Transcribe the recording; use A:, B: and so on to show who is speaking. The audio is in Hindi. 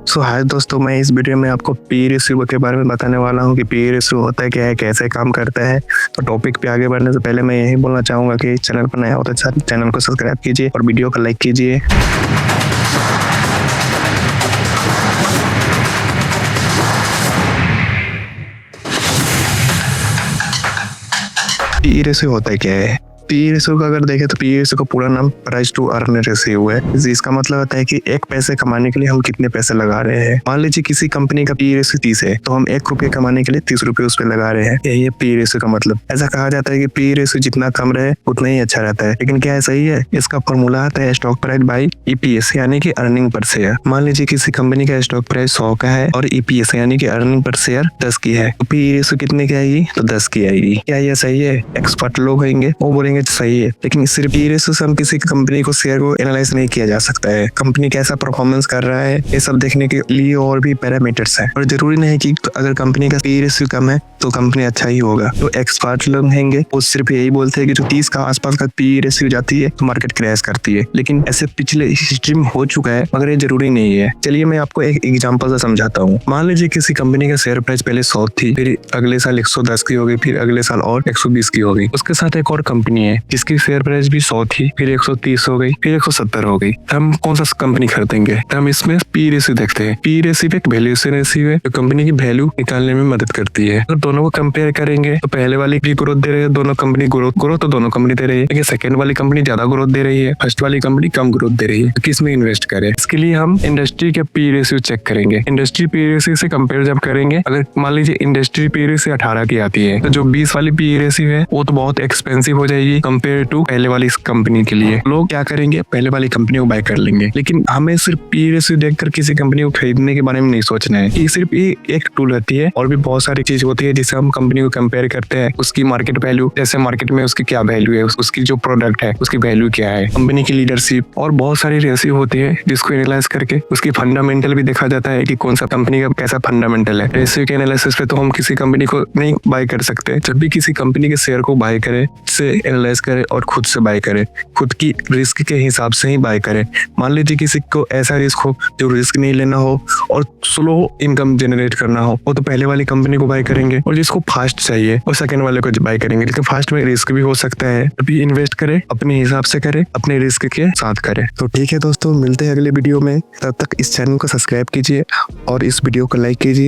A: सो हाय दोस्तों, मैं इस वीडियो में आपको पी रेशियो के बारे में बताने वाला हूँ कि पी रेशियो होता है क्या है, कैसे काम करता है। तो टॉपिक पे आगे बढ़ने से पहले मैं यही बोलना चाहूँगा कि चैनल पर नया हो तो चैनल को सब्सक्राइब कीजिए और वीडियो को लाइक कीजिए। पी रेशियो होता है क्या है? पी रेशियो का अगर देखें तो पी रेशियो का पूरा नाम प्राइस टू अर्न रेशियो है। इसका मतलब होता है कि एक पैसे कमाने के लिए हम कितने पैसे लगा रहे हैं। मान लीजिए किसी कंपनी का पी रेशियो 30 है तो हम 1 रुपये कमाने के लिए 30 रुपये उस पर लगा रहे हैं। यही है पी रेशियो का मतलब। ऐसा कहा जाता है कि पी रेशियो जितना कम रहे उतना ही अच्छा रहता है, लेकिन क्या है सही है? इसका फॉर्मूला आता है स्टॉक प्राइस बाई ईपीएस यानी कि अर्निंग पर शेयर। मान लीजिए किसी कंपनी का स्टॉक प्राइस 100 का है और ईपीएस यानी कि अर्निंग पर शेयर 10 की है, तो पी रेशियो कितने की आएगी? तो 10 की आएगी। क्या ये सही है? एक्सपर्ट लोग होंगे वो बोलेंगे सही है, लेकिन सिर्फ पी रेशियो से हम किसी कंपनी को शेयर को एनालाइज नहीं किया जा सकता है। कंपनी कैसा परफॉर्मेंस कर रहा है ये सब देखने के लिए और भी पैरामीटर्स हैं, और जरूरी नहीं कि अगर कंपनी का पी रेशियो कम है तो कंपनी अच्छा ही होगा। तो एक्सपर्ट लोग होंगे वो सिर्फ यही बोलते हैं कि जो 30 का आसपास का पी रेशियो जाती है तो मार्केट क्रैश करती है, लेकिन ऐसे पिछले हिस्ट्री में हो चुका है, मगर ये जरूरी नहीं है। चलिए मैं आपको एक एग्जांपल से समझाता हूँ। मान लीजिए किसी कंपनी का शेयर प्राइस पहले 100 थी, फिर अगले साल 110 की हो गई, फिर अगले साल और 120 की हो गई। उसके साथ एक और कंपनी है जिसकी शेयर प्राइस भी 100 थी, फिर 130 हो गई, फिर 170 हो गई। हम कौन सा कंपनी खरीदेंगे? तो हम इसमें पी रेशियो देखते हैं। पी रेशियो एक वैल्यूएशन रेशियो है जो कंपनी की वैल्यू निकालने में मदद करती है। अगर दोनों को कंपेयर करेंगे तो पहले वाली भी ग्रोथ दे रही है, दोनों कंपनी ग्रोथ तो दोनों कंपनी दे रही है, लेकिन सेकंड वाली कंपनी ज्यादा ग्रोथ दे रही है, फर्स्ट वाली कंपनी कम ग्रोथ दे रही है। तो किस में इन्वेस्ट करें? इसके लिए हम इंडस्ट्री के पी रेशियो चेक करेंगे। इंडस्ट्री पी रेशियो से कंपेयर जब करेंगे, अगर मान लीजिए इंडस्ट्री पी रेशियो 18 की आती है तो जो 20 वाली पी रेशियो है वो तो बहुत एक्सपेंसिव हो जाएगी कंपेयर टू पहले वाली कंपनी के लिए। लोग क्या करेंगे? पहले वाली कंपनी को बाय कर लेंगे। लेकिन हमें सिर्फ पी रेशियो देखकर किसी कंपनी को खरीदने के बारे में नहीं सोचना है। ये सिर्फ एक टूल रहती है, और भी बहुत सारी चीज होती है जिससे हम कंपनी को कंपेयर करते हैं। उसकी मार्केट वैल्यू, जैसे मार्केट में उसकी क्या वैल्यू है, उसकी जो प्रोडक्ट है उसकी वैल्यू क्या है, कंपनी की लीडरशिप, और बहुत सारी रेशियो होती है जिसको एनालाइज करके उसकी फंडामेंटल भी देखा जाता है कि कौन सा कंपनी का कैसा फंडामेंटल है। रेशियो के एनालिसिस पे तो हम किसी कंपनी को नहीं बाय कर सकते। जब भी किसी कंपनी के शेयर को बाय करें, से एनालाइज करें और खुद से बाय करें, खुद की रिस्क के हिसाब से ही बाय करें। मान लीजिए किसी को ऐसा रिस्क हो जो रिस्क नहीं लेना हो और स्लो इनकम जनरेट करना हो, वो तो पहले वाली कंपनी को बाय करेंगे, और जिसको फास्ट चाहिए वो सेकंड वाले को बाय करेंगे। लेकिन फास्ट में रिस्क भी हो सकता है, अभी इन्वेस्ट करें अपने हिसाब से करें, अपने रिस्क के साथ करें। तो ठीक है दोस्तों, मिलते हैं अगले वीडियो में। तब तक इस चैनल को सब्सक्राइब कीजिए और इस वीडियो को लाइक कीजिए।